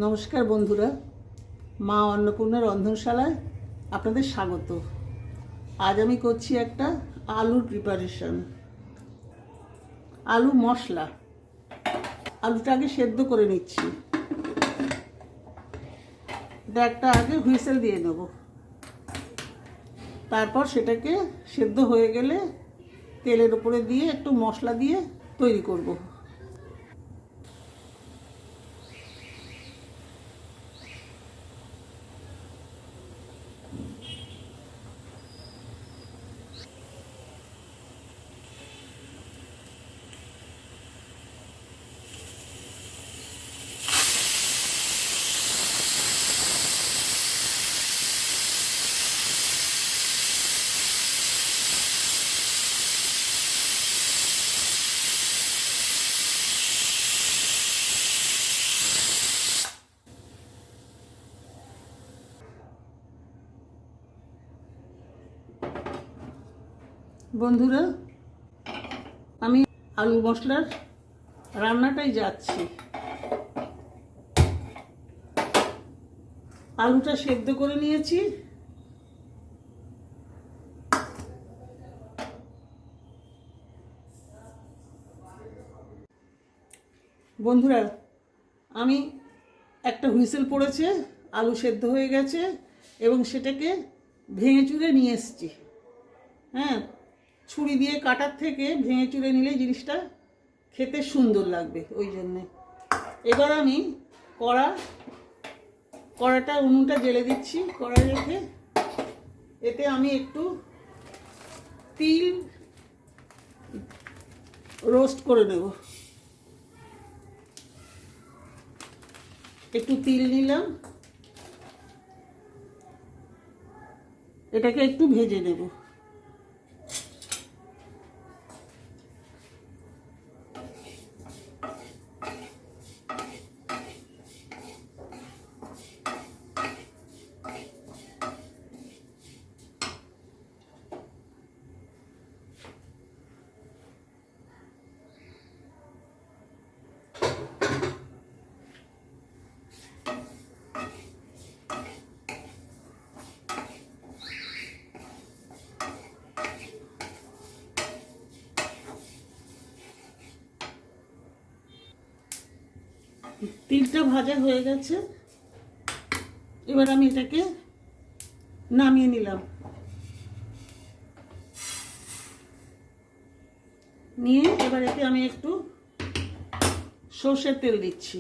নমস্কার বন্ধুরা, মা অন্নপূর্ণা রন্ধনশালায় আপনাদের স্বাগত। আজ আমি করছি একটা আলুর প্রিপারেশন। আলু মশলা। আলুটা আগে সেদ্ধ করে নিচ্ছি। এটা একটা আগে হুইসেল দিয়ে নেব, তারপর সেটাকে সেদ্ধ হয়ে গেলে তেলের উপরে দিয়ে একটু মশলা দিয়ে তৈরি করব। বন্ধুরা, আমি আলু মশলার রান্নাটাই যাচ্ছি। আলুটা সেদ্ধ করে নিয়েছি। বন্ধুরা, আমি একটা হুইসেল পড়েছে, আলু সেদ্ধ হয়ে গেছে এবং সেটাকে ভেঙে চুরে নিয়ে এসেছি। হ্যাঁ, ছুরি দিয়ে কাটার থেকে ভেঙে চুরে নিলে জিনিসটা খেতে সুন্দর লাগবে, ওই জন্যে। এবার আমি কড়াটা উনুনটা জ্বেলে দিচ্ছি। কড়াই রেখে এতে আমি একটু তিল রোস্ট করে নেব। একটু তিল নিলাম, এটাকে একটু ভেজে নেব। তিলটা ভাজা হয়ে গেছে, এবার আমি এটাকে নামিয়ে নিলাম। নিয়ে এবার এতে আমি একটু সর্ষের তেল দিচ্ছি।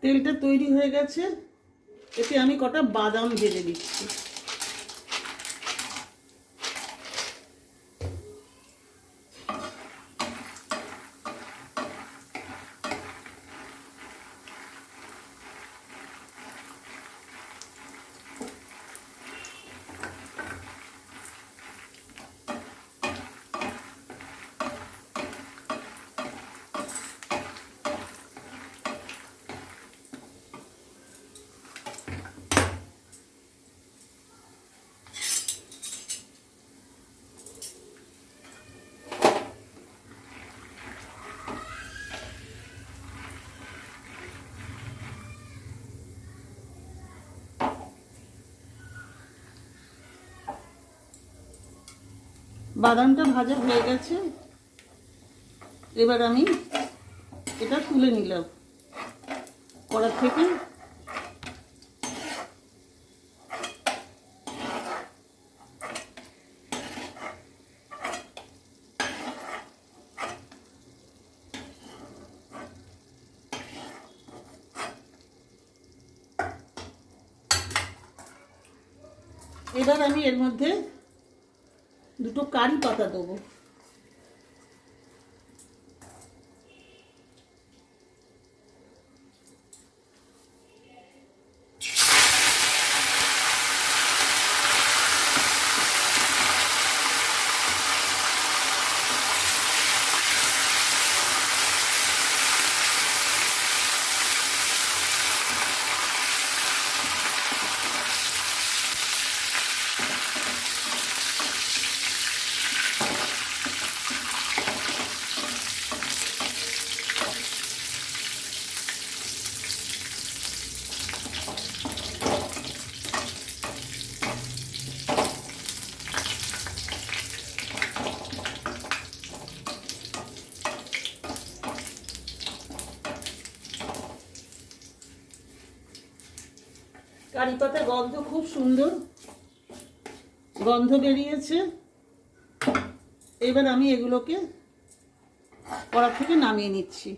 তেলটা তৈরি হয়ে গেছে, এতে আমি কটা বাদাম ভেজে দিচ্ছি। বাদামটা ভাজা হয়ে গেছে, এবার আমি এটা তুলে নিলাম কড়া থেকে। এবার আমি এর মধ্যে দুটো কারি পাতা দেবো। কারি পাতা গন্ধ খুব সুন্দর গন্ধ বেরিয়েছে। এবার আমি এগুলোকে কড়া থেকে নামিয়ে নিচ্ছি।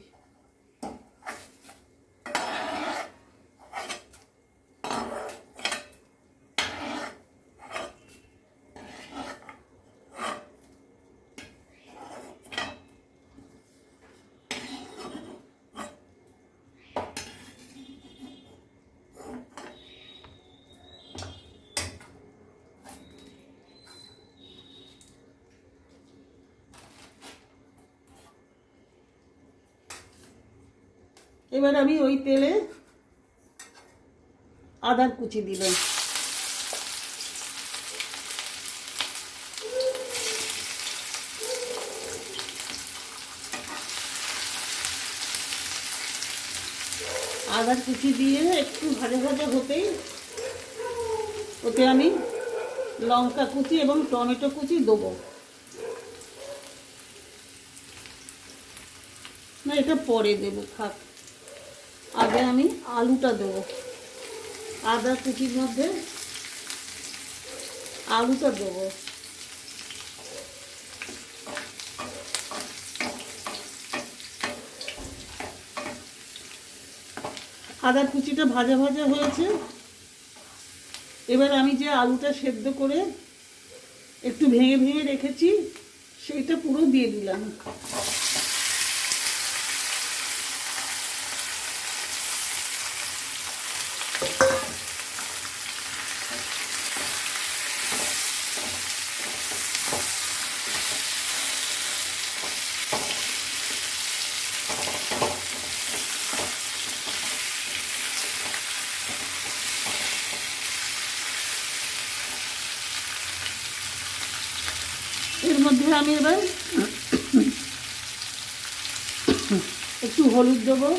এবার আমি ওই তেলে আদার কুচি দিলাম। আদার কুচি দিয়ে একটু ভাজা ভাজা হতেই ওতে আমি লঙ্কা কুচি এবং টমেটো কুচি দেবো। না, এটা পরে দেবো, থাক। আগে আমি আলুটা দেবো। আদা কুচির মধ্যে আলুটা দেবো। আদার কুচিটা ভাজা ভাজা হয়েছে। এবার আমি যে আলুটা সেদ্ধ করে একটু ভেঙে ভেঙে রেখেছি সেইটা পুরো দিয়ে দিলাম। এর মধ্যে আমি এবার একটু হলুদ দেবো,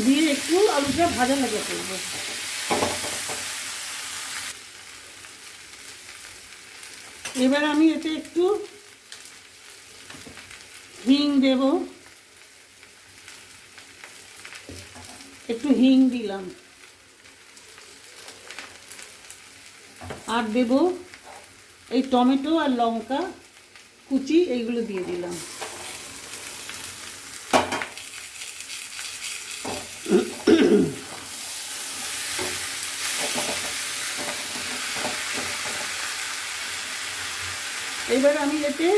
দিয়ে একটু আলুটা ভাজা ভাজা করবো। এবার আমি এতে একটু হিং দেব, একটু হিং দিলাম, আর দেব এই টমেটো আর লঙ্কা কুচি, এইগুলো দিয়ে দিলাম। এবার আমি এতে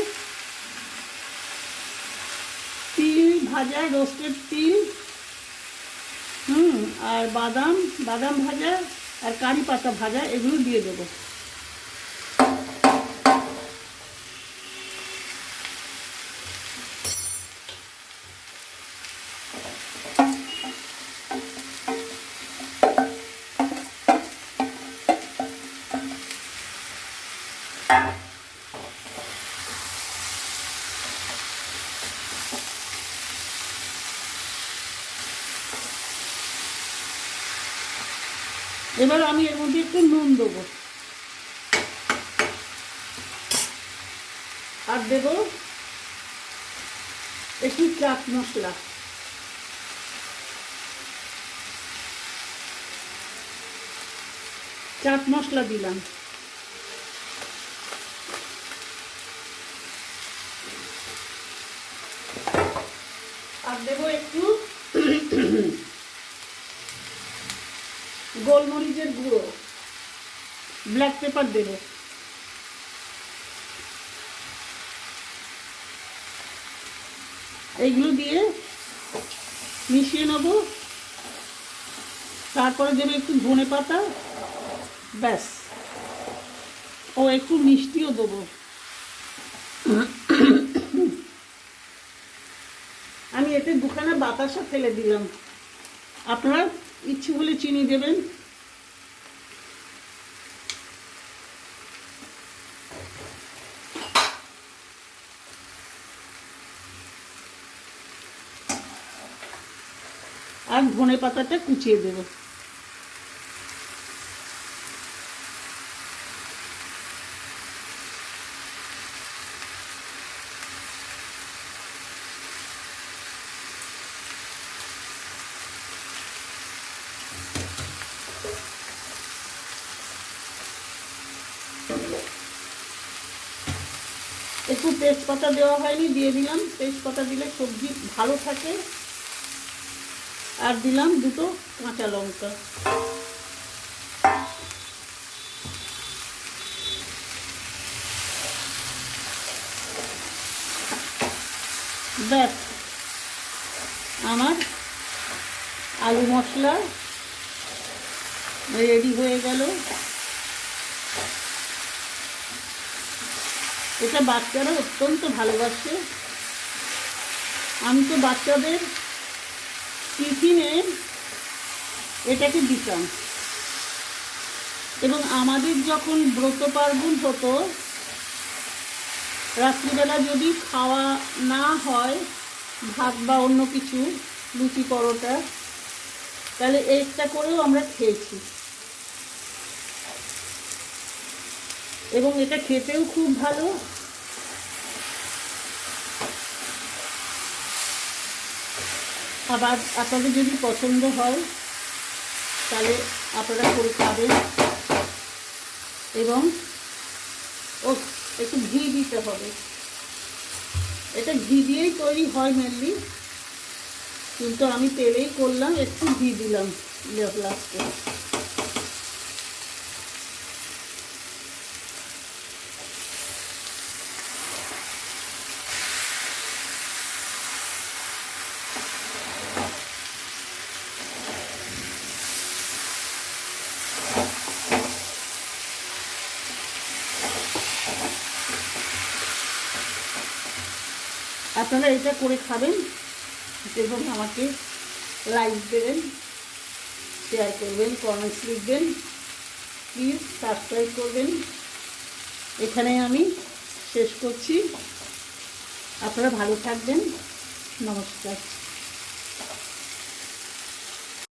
তিল ভাজা, রোস্টেড তিল, আর বাদাম ভাজা আর কারি পাতা ভাজা এগুলো দিয়ে দেবো। এবার আমি এর মধ্যে একটু নুন দেবো, আর দেব একটু চাট মশলা। চাট মশলা দিলাম, আর দেব একটু গোলমরিচের গুঁড়ো, ব্ল্যাক পেপার দেব। এইগুলো দিয়ে মিশিয়ে নেব। তারপরে দেবে একটু ধনে পাতা, ব্যাস। ও একটু মিষ্টিও দেবো। আমি এতে দুখানা বাতাসা ফেলে দিলাম, আপনারা ইচ্ছে হলে চিনি দেবেন। আর ধনে পাতাটা কুচিয়ে দেব। একটু তেজপাতা দেওয়া হয়নি, দিয়ে দিলাম। তেজপাতা দিলে সবজি ভালো থাকে। আর দিলাম দুটো কাঁচা লঙ্কা। ব্যাস, আমার আলু মশলা রেডি হয়ে গেল। এটা বাচ্চারা অত্যন্ত ভালোবাসে। আমি তো বাচ্চাদের টিফিনে এটাকে দিতাম, এবং আমাদের যখন ব্রত পার্বণ হতো, রাত্রিবেলা যদি খাওয়া না হয় ভাত বা অন্য কিছু, লুচি পরোটা, তাহলে একটা করেও আমরা খেয়েছি। এবং এটা খেতেও খুব ভালো। আবার আপনাদের যদি পছন্দ হয় তাহলে আপনারা করে খাবেন। এবং একটু ঘি দিতে হবে। এটা ঘি দিয়েই তৈরি হয় মেনলি, কিন্তু আমি তেলেই করলাম, একটু ঘি দিলাম লাস্টে। আপনারা এটা করে খাবেন এবং আমাকে লাইক দেবেন, শেয়ার করবেন, কমেন্টস লিখবেন, প্লিজ সাবস্ক্রাইব করবেন। এখানে আমি শেষ করছি। আপনারা ভালো থাকবেন। নমস্কার।